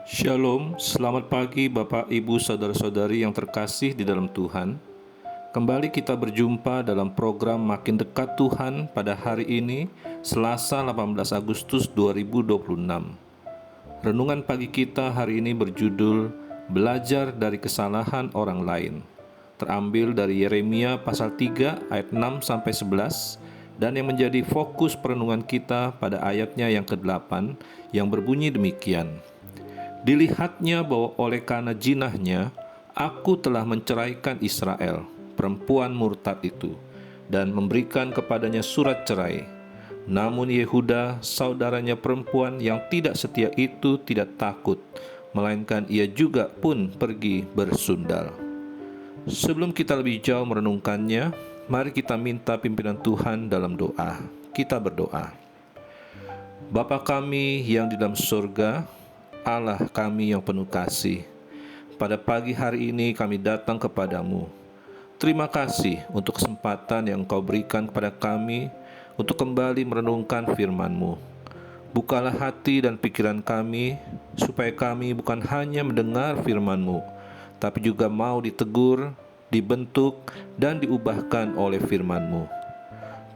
Shalom, selamat pagi Bapak, Ibu, Saudara-saudari yang terkasih di dalam Tuhan. Kembali kita berjumpa dalam program Makin Dekat Tuhan pada hari ini, Selasa 18 Agustus 2026. Renungan pagi kita hari ini berjudul Belajar dari Kesalahan Orang Lain. Terambil dari Yeremia pasal 3 ayat 6-11 dan yang menjadi fokus perenungan kita pada ayatnya yang ke-8 yang berbunyi demikian. Dilihatnya bahwa oleh karena jinahnya, aku telah menceraikan Israel, perempuan murtad itu, dan memberikan kepadanya surat cerai. Namun Yehuda, saudaranya perempuan yang tidak setia itu tidak takut, melainkan ia juga pun pergi bersundal. Sebelum kita lebih jauh merenungkannya, mari kita minta pimpinan Tuhan dalam doa. Kita berdoa. Bapa kami yang di dalam surga, Allah kami yang penuh kasih, pada pagi hari ini kami datang kepadamu. Terima kasih untuk kesempatan yang Engkau berikan kepada kami untuk kembali merenungkan firman-Mu. Bukalah hati dan pikiran kami, supaya kami bukan hanya mendengar firman-Mu, tapi juga mau ditegur, dibentuk, dan diubahkan oleh firman-Mu.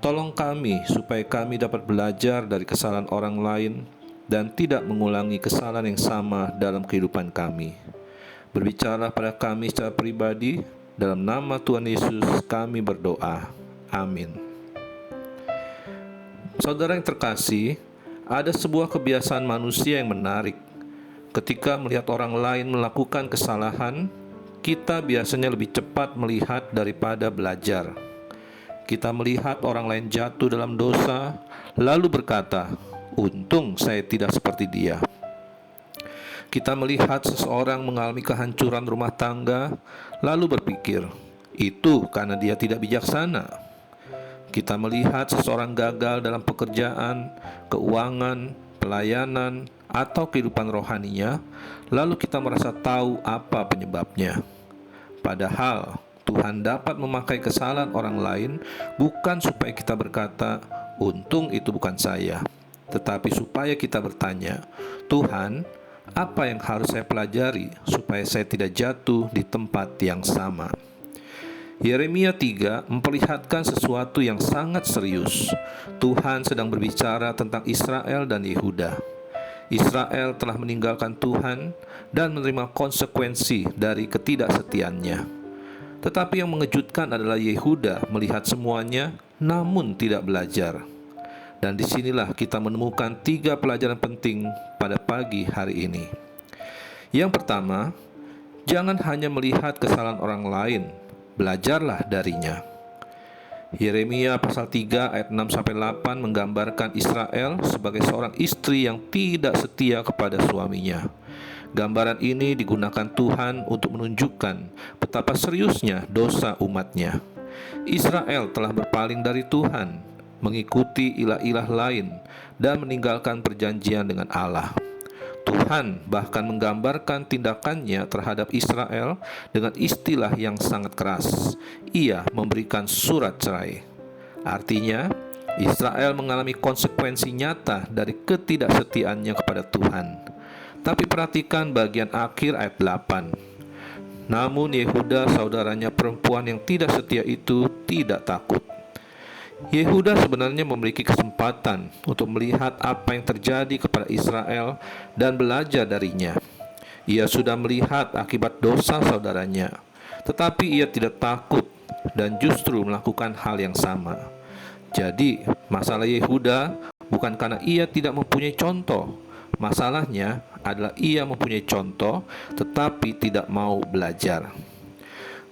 Tolong kami supaya kami dapat belajar dari kesalahan orang lain dan tidak mengulangi kesalahan yang sama dalam kehidupan kami. Berbicara pada kami secara pribadi, dalam nama Tuhan Yesus kami berdoa. Amin. Saudara yang terkasih, ada sebuah kebiasaan manusia yang menarik. Ketika melihat orang lain melakukan kesalahan, kita biasanya lebih cepat melihat daripada belajar. Kita melihat orang lain jatuh dalam dosa, lalu berkata, "Untung saya tidak seperti dia." Kita melihat seseorang mengalami kehancuran rumah tangga, lalu berpikir, "Itu karena dia tidak bijaksana." Kita melihat seseorang gagal dalam pekerjaan, keuangan, pelayanan, atau kehidupan rohaninya, lalu kita merasa tahu apa penyebabnya. Padahal Tuhan dapat memakai kesalahan orang lain bukan supaya kita berkata, "Untung itu bukan saya," tetapi supaya kita bertanya, "Tuhan, apa yang harus saya pelajari supaya saya tidak jatuh di tempat yang sama?" Yeremia 3 memperlihatkan sesuatu yang sangat serius. Tuhan sedang berbicara tentang Israel dan Yehuda. Israel telah meninggalkan Tuhan dan menerima konsekuensi dari ketidaksetiaannya. Tetapi yang mengejutkan adalah Yehuda melihat semuanya namun tidak belajar. Dan disinilah kita menemukan 3 pelajaran penting pada pagi hari ini. Yang pertama, jangan hanya melihat kesalahan orang lain, belajarlah darinya. Yeremia pasal 3 ayat 6-8 menggambarkan Israel sebagai seorang istri yang tidak setia kepada suaminya. Gambaran ini digunakan Tuhan untuk menunjukkan betapa seriusnya dosa umatnya. Israel telah berpaling dari Tuhan, mengikuti ilah-ilah lain, dan meninggalkan perjanjian dengan Allah. Tuhan bahkan menggambarkan tindakannya terhadap Israel dengan istilah yang sangat keras. Ia memberikan surat cerai. Artinya, Israel mengalami konsekuensi nyata dari ketidaksetiaannya kepada Tuhan. Tapi perhatikan bagian akhir ayat 8. Namun Yehuda, saudaranya perempuan yang tidak setia itu, tidak takut. Yehuda sebenarnya memiliki kesempatan untuk melihat apa yang terjadi kepada Israel dan belajar darinya. Ia sudah melihat akibat dosa saudaranya, tetapi ia tidak takut dan justru melakukan hal yang sama. Jadi, masalah Yehuda bukan karena ia tidak mempunyai contoh. Masalahnya adalah ia mempunyai contoh, tetapi tidak mau belajar.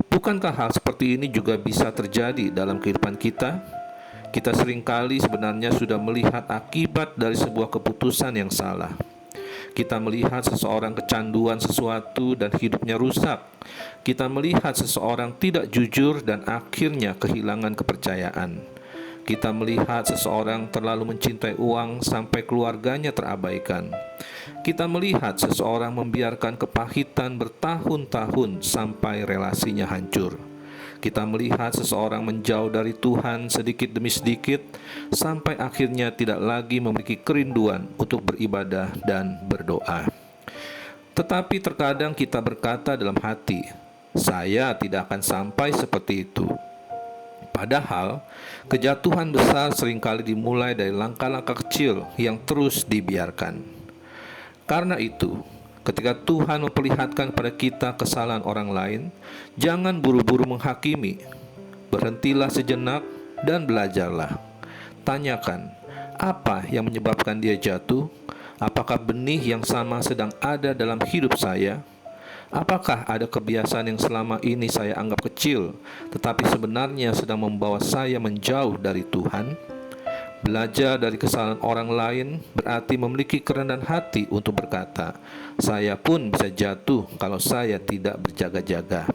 Bukankah hal seperti ini juga bisa terjadi dalam kehidupan kita? Kita seringkali sebenarnya sudah melihat akibat dari sebuah keputusan yang salah. Kita melihat seseorang kecanduan sesuatu dan hidupnya rusak. Kita melihat seseorang tidak jujur dan akhirnya kehilangan kepercayaan. Kita melihat seseorang terlalu mencintai uang sampai keluarganya terabaikan. Kita melihat seseorang membiarkan kepahitan bertahun-tahun sampai relasinya hancur. Kita melihat seseorang menjauh dari Tuhan sedikit demi sedikit sampai akhirnya tidak lagi memiliki kerinduan untuk beribadah dan berdoa. Tetapi terkadang kita berkata dalam hati, "Saya tidak akan sampai seperti itu." Padahal, kejatuhan besar seringkali dimulai dari langkah-langkah kecil yang terus dibiarkan. Karena itu, ketika Tuhan memperlihatkan pada kita kesalahan orang lain, jangan buru-buru menghakimi. Berhentilah sejenak dan belajarlah. Tanyakan, apa yang menyebabkan dia jatuh? Apakah benih yang sama sedang ada dalam hidup saya? Apakah ada kebiasaan yang selama ini saya anggap kecil, tetapi sebenarnya sedang membawa saya menjauh dari Tuhan? Belajar dari kesalahan orang lain berarti memiliki kerendahan hati untuk berkata, "Saya pun bisa jatuh kalau saya tidak berjaga-jaga."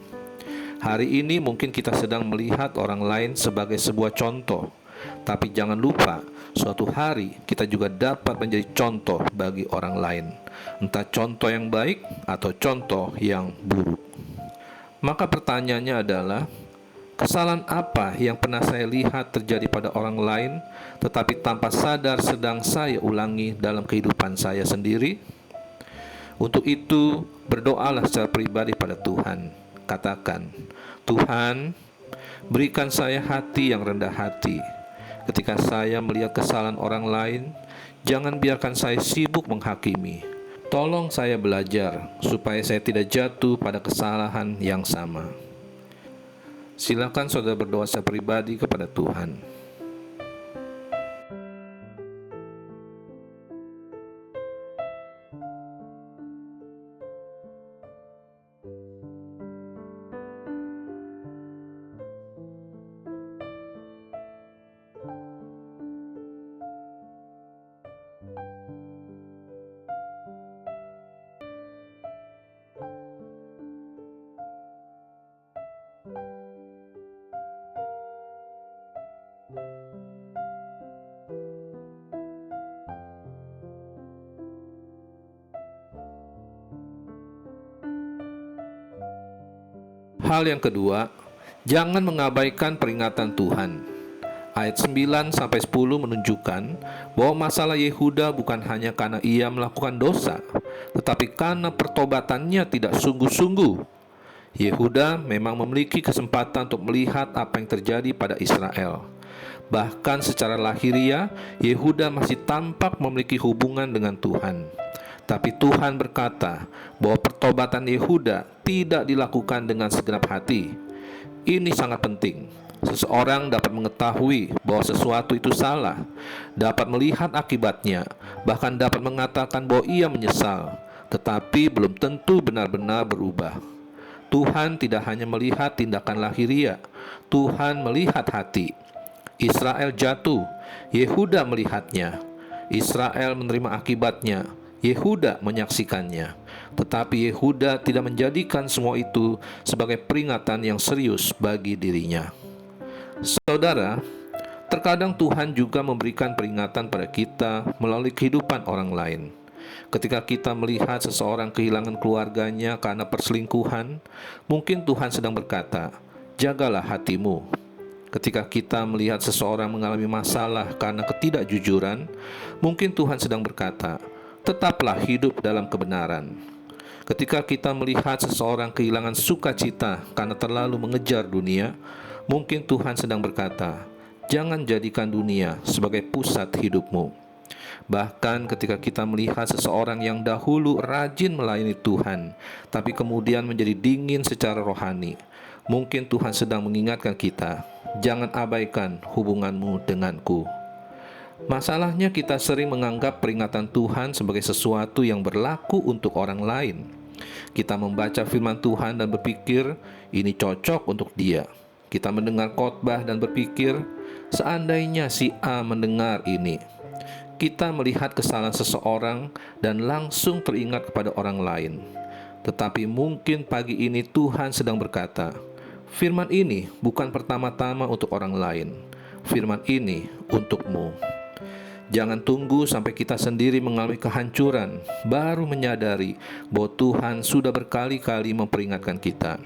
Hari ini mungkin kita sedang melihat orang lain sebagai sebuah contoh, tapi jangan lupa, suatu hari kita juga dapat menjadi contoh bagi orang lain, entah contoh yang baik atau contoh yang buruk. Maka pertanyaannya adalah, kesalahan apa yang pernah saya lihat terjadi pada orang lain, tetapi tanpa sadar sedang saya ulangi dalam kehidupan saya sendiri? Untuk itu, berdoalah secara pribadi pada Tuhan. Katakan, "Tuhan, berikan saya hati yang rendah hati. Ketika saya melihat kesalahan orang lain, jangan biarkan saya sibuk menghakimi. Tolong saya belajar supaya saya tidak jatuh pada kesalahan yang sama." Silakan saudara berdoa secara pribadi kepada Tuhan. Hal yang kedua, jangan mengabaikan peringatan Tuhan. Ayat 9-10 menunjukkan bahwa masalah Yehuda bukan hanya karena ia melakukan dosa, tetapi karena pertobatannya tidak sungguh-sungguh. Yehuda memang memiliki kesempatan untuk melihat apa yang terjadi pada Israel. Bahkan secara lahiriah, Yehuda masih tampak memiliki hubungan dengan Tuhan. Tapi Tuhan berkata bahwa pertobatan Yehuda tidak dilakukan dengan segenap hati. Ini sangat penting. Seseorang dapat mengetahui bahwa sesuatu itu salah, dapat melihat akibatnya, bahkan dapat mengatakan bahwa ia menyesal, tetapi belum tentu benar-benar berubah. Tuhan tidak hanya melihat tindakan lahiriah, Tuhan melihat hati. Israel jatuh, Yehuda melihatnya. Israel menerima akibatnya, Yehuda menyaksikannya. Tetapi Yehuda tidak menjadikan semua itu sebagai peringatan yang serius bagi dirinya. Saudara, terkadang Tuhan juga memberikan peringatan pada kita melalui kehidupan orang lain. Ketika kita melihat seseorang kehilangan keluarganya karena perselingkuhan, mungkin Tuhan sedang berkata, "Jagalah hatimu." Ketika kita melihat seseorang mengalami masalah karena ketidakjujuran, mungkin Tuhan sedang berkata, "Tetaplah hidup dalam kebenaran." Ketika kita melihat seseorang kehilangan sukacita karena terlalu mengejar dunia, mungkin Tuhan sedang berkata, "Jangan jadikan dunia sebagai pusat hidupmu." Bahkan ketika kita melihat seseorang yang dahulu rajin melayani Tuhan, tapi kemudian menjadi dingin secara rohani, mungkin Tuhan sedang mengingatkan kita, "Jangan abaikan hubunganmu denganku." Masalahnya kita sering menganggap peringatan Tuhan sebagai sesuatu yang berlaku untuk orang lain. Kita membaca firman Tuhan dan berpikir, ini cocok untuk dia. Kita mendengar khotbah dan berpikir, seandainya si A mendengar ini. Kita melihat kesalahan seseorang dan langsung teringat kepada orang lain. Tetapi mungkin pagi ini Tuhan sedang berkata, firman ini bukan pertama-tama untuk orang lain. Firman ini untukmu. Jangan tunggu sampai kita sendiri mengalami kehancuran, baru menyadari bahwa Tuhan sudah berkali-kali memperingatkan kita.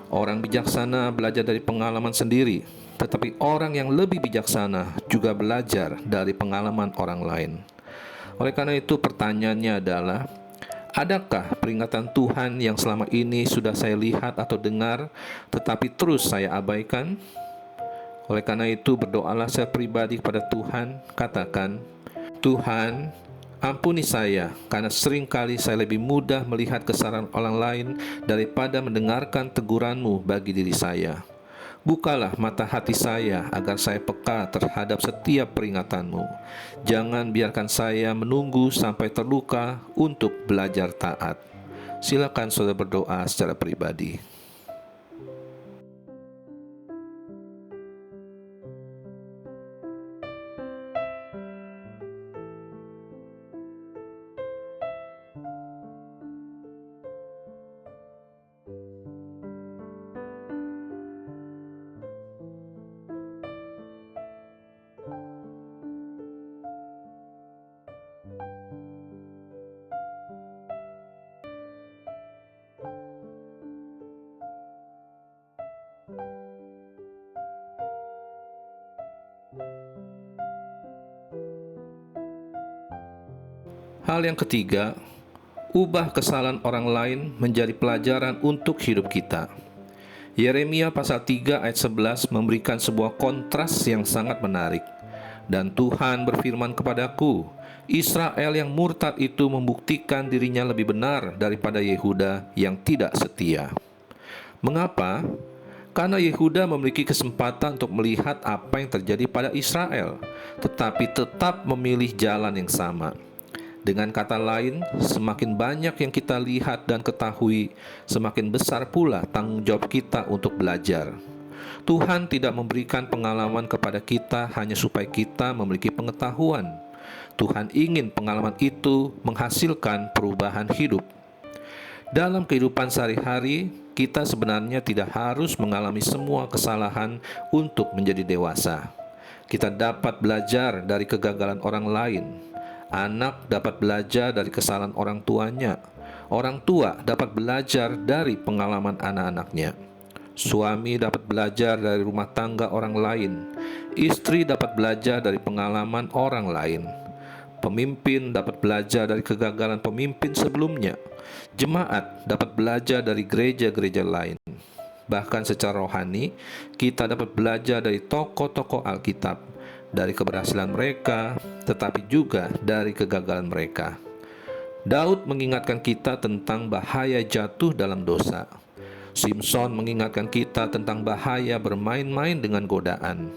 Orang bijaksana belajar dari pengalaman sendiri, tetapi orang yang lebih bijaksana juga belajar dari pengalaman orang lain. Oleh karena itu pertanyaannya adalah, Adakah peringatan Tuhan yang selama ini sudah saya lihat atau dengar, tetapi terus saya abaikan? Oleh karena itu, berdoalah secara pribadi kepada Tuhan, katakan, Tuhan, ampuni saya, karena seringkali saya lebih mudah melihat kesalahan orang lain daripada mendengarkan teguran-Mu bagi diri saya. Bukalah mata hati saya agar saya peka terhadap setiap peringatan-Mu. Jangan biarkan saya menunggu sampai terluka untuk belajar taat. Silakan saudara berdoa secara pribadi. Hal yang ketiga, ubah kesalahan orang lain menjadi pelajaran untuk hidup kita. Yeremia pasal 3 ayat 11 memberikan sebuah kontras yang sangat menarik. Dan Tuhan berfirman kepadaku, Israel yang murtad itu membuktikan dirinya lebih benar daripada Yehuda yang tidak setia. Mengapa? Karena Yehuda memiliki kesempatan untuk melihat apa yang terjadi pada Israel, tetapi tetap memilih jalan yang sama. Dengan kata lain, semakin banyak yang kita lihat dan ketahui, semakin besar pula tanggung jawab kita untuk belajar. Tuhan tidak memberikan pengalaman kepada kita hanya supaya kita memiliki pengetahuan. Tuhan ingin pengalaman itu menghasilkan perubahan hidup. Dalam kehidupan sehari-hari, kita sebenarnya tidak harus mengalami semua kesalahan untuk menjadi dewasa. Kita dapat belajar dari kegagalan orang lain. Anak dapat belajar dari kesalahan orang tuanya. Orang tua dapat belajar dari pengalaman anak-anaknya. Suami dapat belajar dari rumah tangga orang lain. Istri dapat belajar dari pengalaman orang lain. Pemimpin dapat belajar dari kegagalan pemimpin sebelumnya. Jemaat dapat belajar dari gereja-gereja lain. Bahkan secara rohani, kita dapat belajar dari tokoh-tokoh Alkitab, dari keberhasilan mereka, tetapi juga dari kegagalan mereka. Daud mengingatkan kita tentang bahaya jatuh dalam dosa. Simson mengingatkan kita tentang bahaya bermain-main dengan godaan.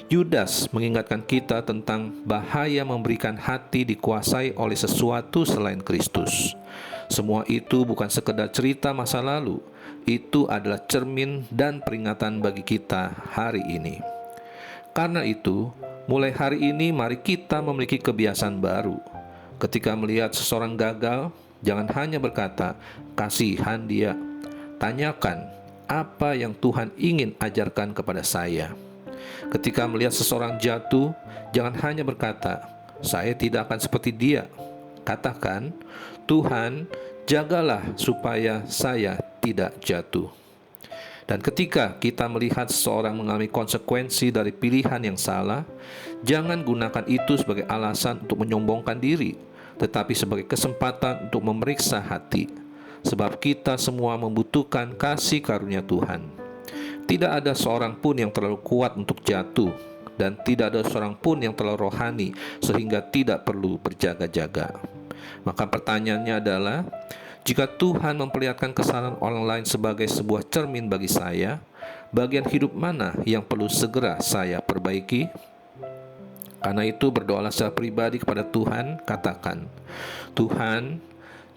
Yudas mengingatkan kita tentang bahaya memberikan hati dikuasai oleh sesuatu selain Kristus. Semua itu bukan sekedar cerita masa lalu, itu adalah cermin dan peringatan bagi kita hari ini. Karena itu, mulai hari ini mari kita memiliki kebiasaan baru. Ketika melihat seseorang gagal, jangan hanya berkata, "Kasihan dia." Tanyakan, apa yang Tuhan ingin ajarkan kepada saya? Ketika melihat seseorang jatuh, jangan hanya berkata, "Saya tidak akan seperti dia." Katakan, "Tuhan, jagalah supaya saya tidak jatuh." Dan ketika kita melihat seseorang mengalami konsekuensi dari pilihan yang salah, jangan gunakan itu sebagai alasan untuk menyombongkan diri, tetapi sebagai kesempatan untuk memeriksa hati. Sebab kita semua membutuhkan kasih karunia Tuhan. Tidak ada seorang pun yang terlalu kuat untuk jatuh, dan tidak ada seorang pun yang terlalu rohani sehingga tidak perlu berjaga-jaga. Maka pertanyaannya adalah, jika Tuhan memperlihatkan kesalahan orang lain sebagai sebuah cermin bagi saya, bagian hidup mana yang perlu segera saya perbaiki? Karena itu berdoalah secara pribadi kepada Tuhan, katakan, "Tuhan,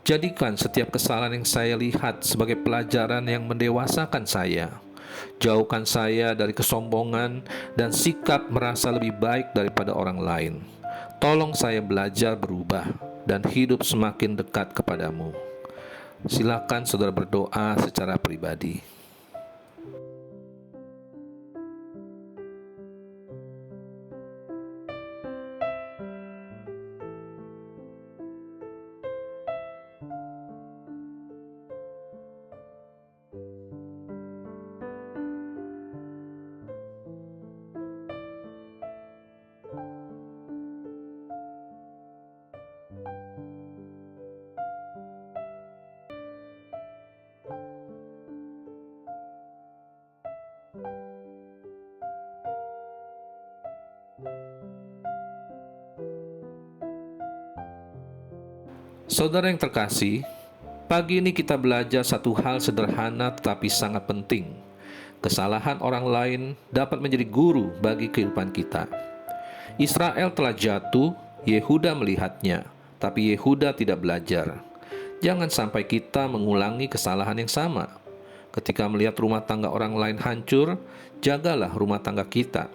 jadikan setiap kesalahan yang saya lihat sebagai pelajaran yang mendewasakan saya. Jauhkan saya dari kesombongan dan sikap merasa lebih baik daripada orang lain. Tolong saya belajar berubah dan hidup semakin dekat kepadamu." Silakan saudara berdoa secara pribadi. Saudara yang terkasih, pagi ini kita belajar satu hal sederhana tetapi sangat penting. Kesalahan orang lain dapat menjadi guru bagi kehidupan kita. Israel telah jatuh, Yehuda melihatnya, tapi Yehuda tidak belajar. Jangan sampai kita mengulangi kesalahan yang sama. Ketika melihat rumah tangga orang lain hancur, jagalah rumah tangga kita.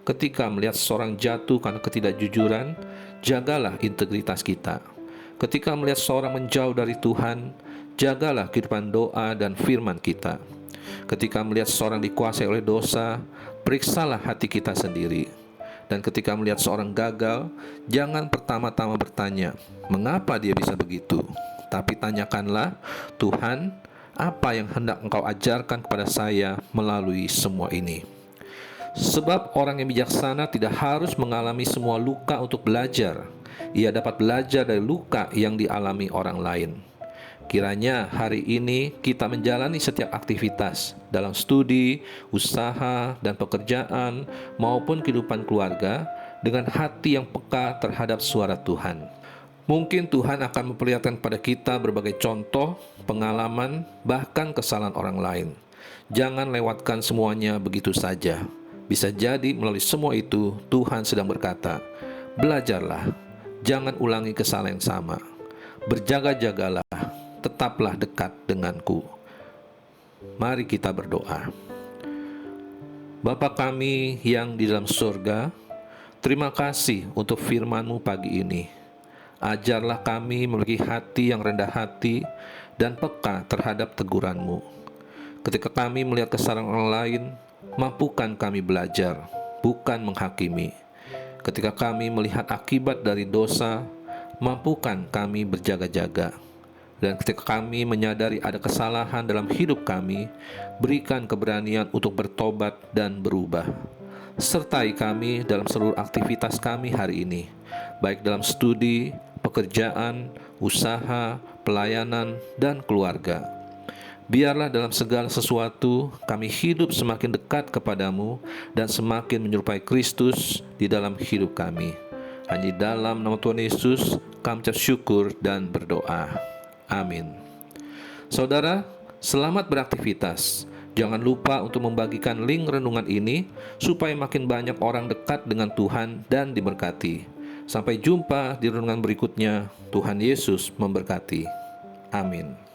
Ketika melihat seseorang jatuh karena ketidakjujuran, jagalah integritas kita. Ketika melihat seseorang menjauh dari Tuhan, jagalah kehidupan doa dan firman kita. Ketika melihat seseorang dikuasai oleh dosa, periksalah hati kita sendiri. Dan ketika melihat seorang gagal, jangan pertama-tama bertanya, mengapa dia bisa begitu? Tapi tanyakanlah, Tuhan, apa yang hendak Engkau ajarkan kepada saya melalui semua ini? Sebab orang yang bijaksana tidak harus mengalami semua luka untuk belajar. Ia dapat belajar dari luka yang dialami orang lain. Kiranya hari ini kita menjalani setiap aktivitas dalam studi, usaha, dan pekerjaan maupun kehidupan keluarga dengan hati yang peka terhadap suara Tuhan. Mungkin Tuhan akan memperlihatkan pada kita berbagai contoh, pengalaman, bahkan kesalahan orang lain. Jangan lewatkan semuanya begitu saja. Bisa jadi melalui semua itu Tuhan sedang berkata, belajarlah, jangan ulangi kesalahan yang sama. Berjaga-jagalah, tetaplah dekat denganku. Mari kita berdoa. Bapa kami yang di dalam surga, terima kasih untuk firman-Mu pagi ini. Ajarlah kami memiliki hati yang rendah hati dan peka terhadap teguran-Mu. Ketika kami melihat kesalahan orang lain, mampukan kami belajar, bukan menghakimi. Ketika kami melihat akibat dari dosa, mampukan kami berjaga-jaga. Dan ketika kami menyadari ada kesalahan dalam hidup kami, berikan keberanian untuk bertobat dan berubah. Sertai kami dalam seluruh aktivitas kami hari ini, baik dalam studi, pekerjaan, usaha, pelayanan, dan keluarga. Biarlah dalam segala sesuatu kami hidup semakin dekat kepadamu dan semakin menyerupai Kristus di dalam hidup kami. Hanya dalam nama Tuhan Yesus kami ucap syukur dan berdoa. Amin. Saudara, selamat beraktivitas. Jangan lupa untuk membagikan link renungan ini supaya makin banyak orang dekat dengan Tuhan dan diberkati. Sampai jumpa di renungan berikutnya. Tuhan Yesus memberkati. Amin.